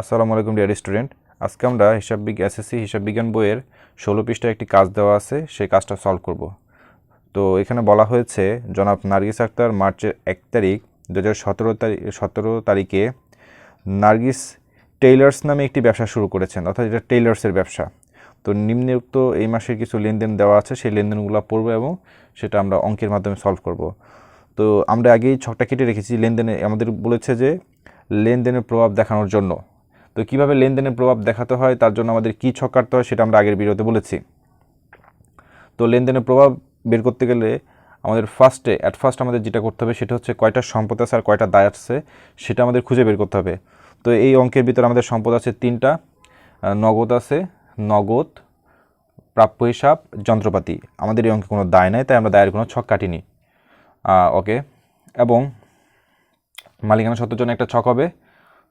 আসসালামু আলাইকুম dear student. আজকে আমরা এসএসসি হিসাব বিজ্ঞান বইয়ের 16 পৃষ্ঠায় একটি কাজ দেওয়া আছে, সেই কাজটা সলভ করব। তো এখানে বলা হয়েছে জনাব নার্গিস আক্তার মার্চের 1 তারিখ 2017 তারিখে নার্গিস টেইলার্স নামে একটি ব্যবসা শুরু করেছেন, অর্থাৎ এটা টেইলার্সের ব্যবসা। তো নিম্নোক্ত এই মাসের কিছু লেনদেন দেওয়া আছে, সেই লেনদেনগুলো পড়বো এবং সেটা আমরা অঙ্কের মাধ্যমে সলভ করব। তো আমরা আগেই ছকটা কেটে রেখেছি। লেনদেনে আমাদের বলেছে যে লেনদেনের প্রভাব দেখানোর জন্য। তো কীভাবে লেনদেনের প্রভাব দেখাতে হয় তার জন্য আমাদের কী ছক কাটতে হয় সেটা আমরা আগের ভিডিওতে বলেছি। তো লেনদেনের প্রভাব বের করতে গেলে আমাদের ফার্স্ট আমাদের যেটা করতে হবে সেটা হচ্ছে কয়টা সম্পদ আছে আর কয়টা দায় আছে সেটা আমাদের খুঁজে বের করতে হবে। তো এই অঙ্কের ভিতরে আমাদের সম্পদ আছে 3টা, নগদ আছে, নগদ, প্রাপ্য হিসাব, যন্ত্রপাতি। আমাদের এই অঙ্কে কোনো দায় নাই, তাই আমরা দায়ের কোনো ছক কাটিনি। ওকে, এবং মালিকানা সত্ত্বের জন্য একটা ছক হবে।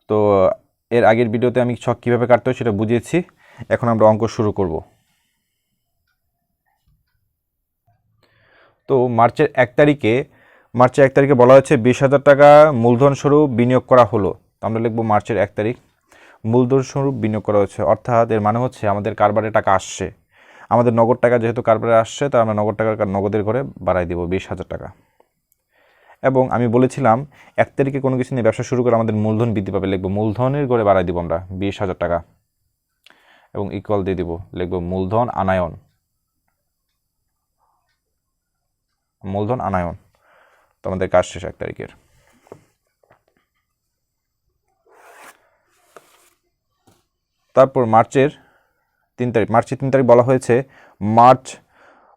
তো এর আগের ভিডিওতে আমি ছক কীভাবে কাটতে হয় সেটা বুঝিয়েছি। এখন আমরা অঙ্ক শুরু করব। তো মার্চের 1 তারিখে বলা হয়েছে 20,000 টাকা মূলধন স্বরূপ বিনিয়োগ করা হলো। তো আমরা লিখব মার্চের 1 তারিখ মূলধন স্বরূপ বিনিয়োগ করা হচ্ছে, অর্থাৎ এর মানে হচ্ছে আমাদের কারবারে টাকা আসছে। আমাদের নগদ টাকা যেহেতু কারবারে আসছে, তাই আমরা নগদের ঘরে বাড়াই দেব 20,000 টাকা। এবং আমি বলেছিলাম 1 তারিখে কোনো কিছু নিয়ে ব্যবসা শুরু করে আমাদের মূলধন বৃদ্ধি পাবে, লিখব মূলধনের ঘরে বাড়াই দিব আমরা 20,000 টাকা এবং ইকুয়াল দিয়ে দিব, লিখব মূলধন আনায়ন। তো আমাদের কাজ শেষ 1 তারিখের। তারপর মার্চের 3 তারিখ বলা হয়েছে মার্চ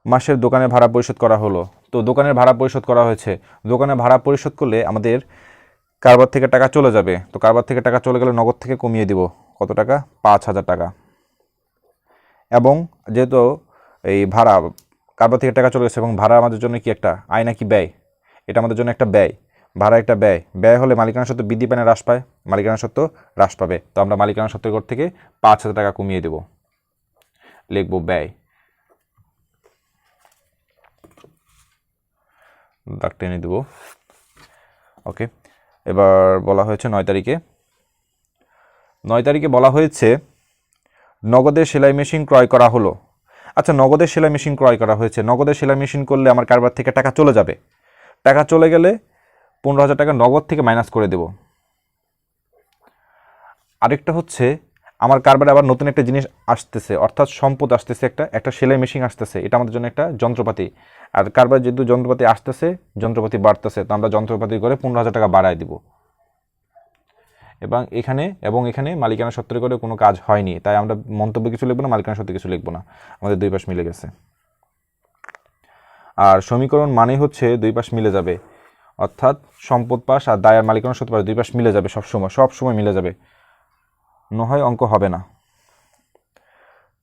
মাসের দোকানের ভাড়া পরিশোধ করা হলো। তো দোকানের ভাড়া পরিশোধ করা হয়েছে। দোকানের ভাড়া পরিশোধ করলে আমাদের কারবার থেকে টাকা চলে যাবে। তো কারবার থেকে টাকা চলে গেলে নগদ থেকে কমিয়ে দিব কত টাকা, 5,000 টাকা। এবং যেহেতু এই কারবার থেকে টাকা চলে গেছে এবং ভাড়া আমাদের জন্য কি একটা আয় নাকি ব্যয়? এটা আমাদের জন্য একটা ব্যয়। ভাড়া একটা ব্যয় হলে মালিকানা সত্ত্ব বৃদ্ধি পায় না হ্রাস পায়? মালিকানা সত্ত্ব হ্রাস পাবে। তো আমরা মালিকানা সত্ত্বের ঘর থেকে 5,000 টাকা কমিয়ে দেব, লিখব ব্যয়। দাগ টেনে দেব। ওকে, এবার বলা হয়েছে 9 তারিখে বলা হয়েছে নগদের সেলাই মেশিন ক্রয় করা হলো। আচ্ছা, নগদের সেলাই মেশিন ক্রয় করা হয়েছে। নগদের সেলাই মেশিন করলে আমার কারবার থেকে টাকা চলে যাবে। টাকা চলে গেলে 15,000 টাকা নগদ থেকে মাইনাস করে দেব। আরেকটা হচ্ছে আমার কারবারে আবার নতুন একটা জিনিস আসতেছে, অর্থাৎ সম্পদ আসতেছে, একটা সেলাই মেশিন আসতেছে। এটা আমাদের জন্য একটা যন্ত্রপাতি। আর কারবার যেহেতু যন্ত্রপাতি আসতেছে, যন্ত্রপাতি বাড়তেছে, তো আমরা যন্ত্রপাতি করে 15,000 টাকা বাড়ায় দিব। এবং এখানে মালিকানা সত্ত্বের করে কোনো কাজ হয়নি, তাই আমরা মন্তব্য কিছু লিখবো না, মালিকানা সত্ত্বে কিছু লিখবো না। আমাদের দুই পাশ মিলে গেছে। আর সমীকরণ মানে হচ্ছে দুই পাশ মিলে যাবে, অর্থাৎ সম্পদ পাশ আর দায় আর মালিকানা সত্ত্ব পাশ দুই পাশ মিলে যাবে, সবসময় মিলে যাবে, নয় অঙ্ক হবে না।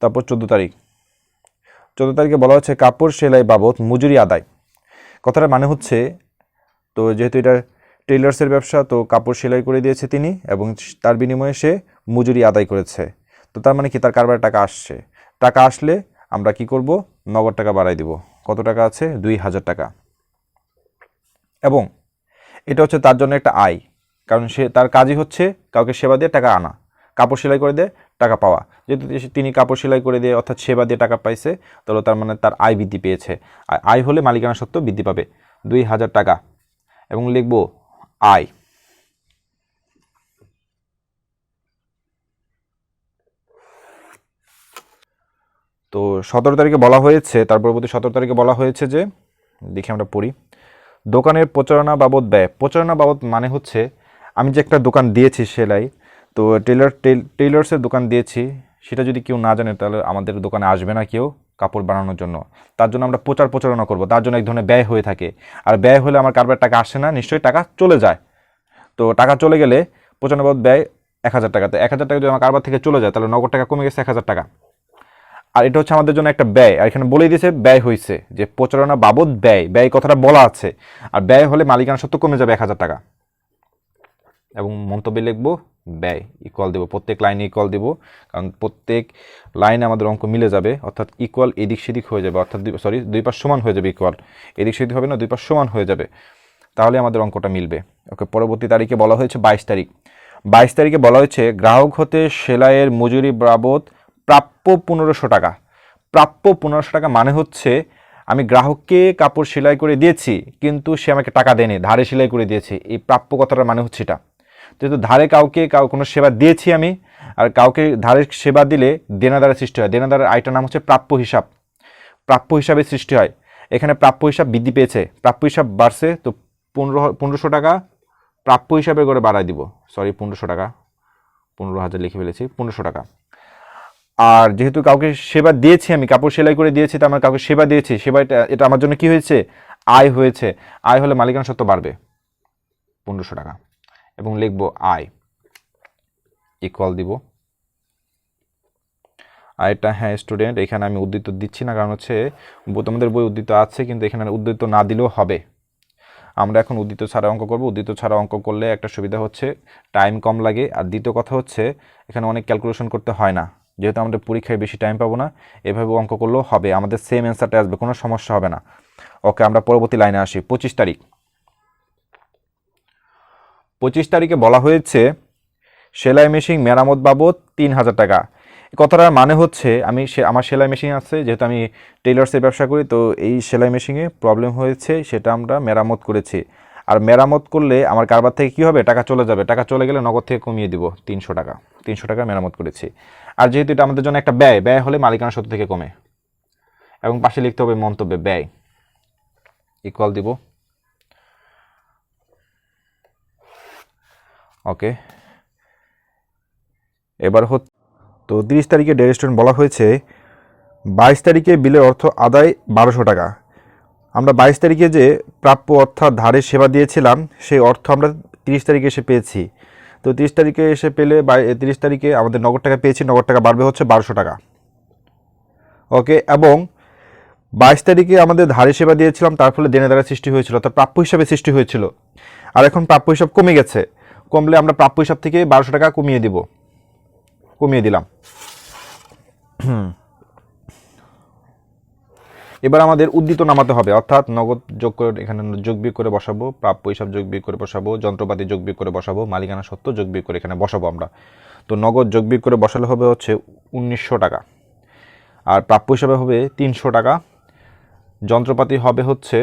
তারপর 14 তারিখে বলা হচ্ছে কাপড় সেলাই বাবদ মজুরি আদায়। কথাটা মানে হচ্ছে, তো যেহেতু এটা টেইলার্সের ব্যবসা, তো কাপড় সেলাই করে দিয়েছে তিনি এবং তার বিনিময়ে সে মজুরি আদায় করেছে। তো তার মানে কি, তার কারবারে টাকা আসছে। টাকা আসলে আমরা কি করব, নগদ টাকা বাড়াই দিব। কত টাকা আছে, 2,000 টাকা। এবং এটা হচ্ছে তার জন্য একটা আয়, কারণ তার কাজই হচ্ছে কাউকে সেবা দিয়ে টাকা আনা, কাপড় সেলাই করে দিয়ে টাকা পাওয়া। যেহেতু তিনি কাপড় সেলাই করে দিয়ে অর্থাৎ সেবা দিয়ে টাকা পাইছে, তাহলে তার মানে তার আয় বৃদ্ধি পেয়েছে। আয় হলে মালিকানা সত্ত্ব বৃদ্ধি পাবে 2,000 টাকা এবং লিখব আয়। তো 17 তারিখে বলা হয়েছে, তার পরবর্তী 17 তারিখে বলা হয়েছে যে, দেখি আমরা পড়ি, দোকানের প্রচারণা বাবদ ব্যয়। প্রচারণা বাবদ মানে হচ্ছে আমি যে একটা দোকান দিয়েছি সেলাই, তো টেইলার্সের দোকান দিয়েছি, সেটা যদি কেউ না জানে তাহলে আমাদের দোকানে আসবে না কেউ কাপড় বানানোর জন্য। তার জন্য আমরা প্রচারণা করব, তার জন্য এক ধরনের ব্যয় হয়ে থাকে। আর ব্যয় হলে আমার কারবার টাকা আসে না, নিশ্চয়ই টাকা চলে যায়। তো টাকা চলে গেলে প্রচারণা বাবদ ব্যয় 1,000 টাকা। তো 1,000 টাকা যদি আমার কারবার থেকে চলে যায় তাহলে নগদ টাকা কমে গেছে 1,000 টাকা। আর এটা হচ্ছে আমাদের জন্য একটা ব্যয়, আর এখানে বলেই দিয়েছে ব্যয় হয়েছে, যে প্রচারণা বাবদ ব্যয় কথাটা বলা আছে। আর ব্যয় হলে মালিকানা সত্ত্ব কমে যাবে 1,000 টাকা এবং মন্তব্যে লিখবো ব্যয়, ইকুয়াল দেবো, প্রত্যেক লাইনে ইকুয়াল দেবো, কারণ প্রত্যেক লাইনে আমাদের অঙ্ক মিলে যাবে, অর্থাৎ ইকুয়াল এদিক সেদিক হয়ে যাবে, অর্থাৎ দুই পাশ সমান হয়ে যাবে, ইকুয়াল এদিক সেদিক হবে না, দুই পাশ সমান হয়ে যাবে, তাহলে আমাদের অঙ্কটা মিলবে। ওকে, পরবর্তী তারিখে বলা হয়েছে 22 22 তারিখে বলা হয়েছে গ্রাহক হতে সেলাইয়ের মজুরি বাবদ প্রাপ্য 1500 টাকা। প্রাপ্য 1500 টাকা মানে হচ্ছে আমি গ্রাহককে কাপড় সেলাই করে দিয়েছি কিন্তু সে আমাকে টাকা দেয়নি, ধারে সেলাই করে দিয়েছে। এই প্রাপ্য কথাটার মানে হচ্ছে এটা। যেহেতু ধারে কাউকে কোনো সেবা দিয়েছি আমি, আর কাউকে ধারে সেবা দিলে দেনাদারের সৃষ্টি হয়। দেনাদারের আইটার নাম হচ্ছে প্রাপ্য হিসাব। প্রাপ্য হিসাবে সৃষ্টি হয়। এখানে প্রাপ্য হিসাব বৃদ্ধি পেয়েছে, প্রাপ্য হিসাব বাড়ছে, তো 1500 টাকা প্রাপ্য হিসাবে করে বাড়ায় দিব। সরি, 1500 টাকা, 15,000 লিখে ফেলেছি, 1500 টাকা। আর যেহেতু কাউকে সেবা দিয়েছি, আমি কাপড় সেলাই করে দিয়েছি, তো আমার কাউকে সেবা দিয়েছি, সেবাটা এটা আমার জন্য কি হয়েছে? আয় হয়েছে। আয় হলে মালিকানা সত্ত্ব বাড়বে 1500 টাকা, এবং লিখবো আয় ইকুয়াল দিব আয়টা। হ্যাঁ স্টুডেন্ট, এখানে আমি উদ্ধৃত দিচ্ছি না, কারণ হচ্ছে তোমাদের বই উদ্ধৃত আছে, কিন্তু এখানে উদ্ধৃত না দিলেও হবে। আমরা এখন উদ্ধৃত ছাড়া অঙ্ক করব। উদ্ধৃত ছাড়া অঙ্ক করলে একটা সুবিধা হচ্ছে টাইম কম লাগে, আর দ্বিতীয় কথা হচ্ছে এখানে অনেক ক্যালকুলেশন করতে হয় না। যেহেতু আমাদের পরীক্ষায় বেশি টাইম পাবো না, এভাবে অঙ্ক করলেও হবে, আমাদের সেম অ্যান্সারটা আসবে, কোনো সমস্যা হবে না। ওকে, আমরা পরবর্তী লাইনে আসি। 25 তারিখ। 25 তারিখে বলা হয়েছে সেলাই মেশিন মেরামত বাবদ 3000 টাকা। কথাটার মানে হচ্ছে আমার সেলাই মেশিন আছে, যেহেতু আমি টেইলার্সের ব্যবসা করি, তো এই সেলাই মেশিনে প্রবলেম হয়েছে, সেটা আমরা মেরামত করেছি। আর মেরামত করলে আমার কারবার থেকে কী হবে? টাকা চলে যাবে। টাকা চলে গেলে নগদ থেকে কমিয়ে দিব 300 টাকা। 300 টাকা মেরামত করেছি। আর যেহেতু এটা আমাদের জন্য একটা ব্যয় হলে মালিকানা সত্ত্ব থেকে কমে, এবং পাশে লিখতে হবে মন্তব্যে ব্যয় ইকুয়াল দিব। ওকে, এবার তো 30 তারিখে ডে রেস্টুরেন্ট বলা হয়েছে 22 তারিখে বিলের অর্থ আদায় 1200 টাকা। আমরা 22 তারিখে যে প্রাপ্য অর্থাৎ ধারে সেবা দিয়েছিলাম, সেই অর্থ আমরা 30 তারিখে এসে পেয়েছি। তো 30 তারিখে এসে পেলে 30 তারিখে আমাদের নগদ টাকা পেয়েছি, নগদ টাকা বাড়বে হচ্ছে 1200 টাকা। ওকে, এবং 22 তারিখে আমাদের ধারে সেবা দিয়েছিলাম, তার ফলে দেনাদারের সৃষ্টি হয়েছিল, অর্থাৎ প্রাপ্য হিসাবে সৃষ্টি হয়েছিল। আর এখন প্রাপ্য হিসাব কমে গেছে, কমলে আমরা প্রাপ্য হিসাব থেকে 1200 টাকা কমিয়ে দিলাম। এবার আমাদের উদ্ধৃত নামাতে হবে, অর্থাৎ নগদ যোগ করে এখানে যোগ বিয়োগ করে বসাবো, প্রাপ্য হিসাব যোগ বিয়োগ করে বসাবো, যন্ত্রপাতি যোগ বিয়োগ করে বসাবো, মালিকানা সত্ত্ব যোগ বিয়োগ করে এখানে বসাবো আমরা। তো নগদ যোগ বিয়োগ করে বসালে হবে হচ্ছে 1900 টাকা, আর প্রাপ্য হিসাবে হবে 300 টাকা, যন্ত্রপাতি হবে হচ্ছে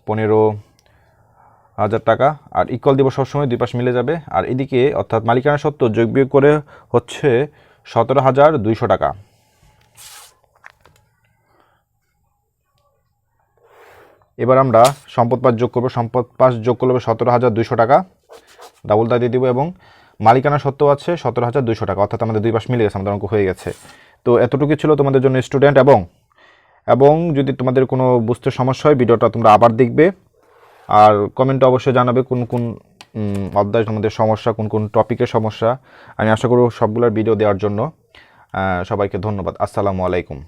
15,000 টাকা, আর ইকুয়াল দিব সবসময়, দুই পাশ মিলে যাবে। আর এদিকে অর্থাৎ মালিকানা সত্ত্ব যোগ বিয়োগ করে হচ্ছে 17,200 টাকা। এবার আমরা সম্পদ পাশ যোগ করবো। সম্পদ পাশ যোগ করলে 17,200 টাকা, ডাবলটা দিয়ে দিব, এবং মালিকানা সত্ত্ব আছে 17,200 টাকা, অর্থাৎ আমাদের দুই পাশ মিলে গেছে, আমাদের অঙ্ক হয়ে গেছে। তো এতটুকু ছিল তোমাদের জন্য স্টুডেন্ট। এবং যদি তোমাদের কোনো বুঝতে সমস্যা হয়, ভিডিওটা তোমরা আবার দেখবে, আর কমেন্টে অবশ্যই জানাবে কোন কোন অধ্যায় তোমাদের সমস্যা, কোন কোন টপিকের সমস্যা। আমি আশা করব সবগুলোর ভিডিও দেওয়ার জন্য। সবাইকে ধন্যবাদ। আসসালামু আলাইকুম।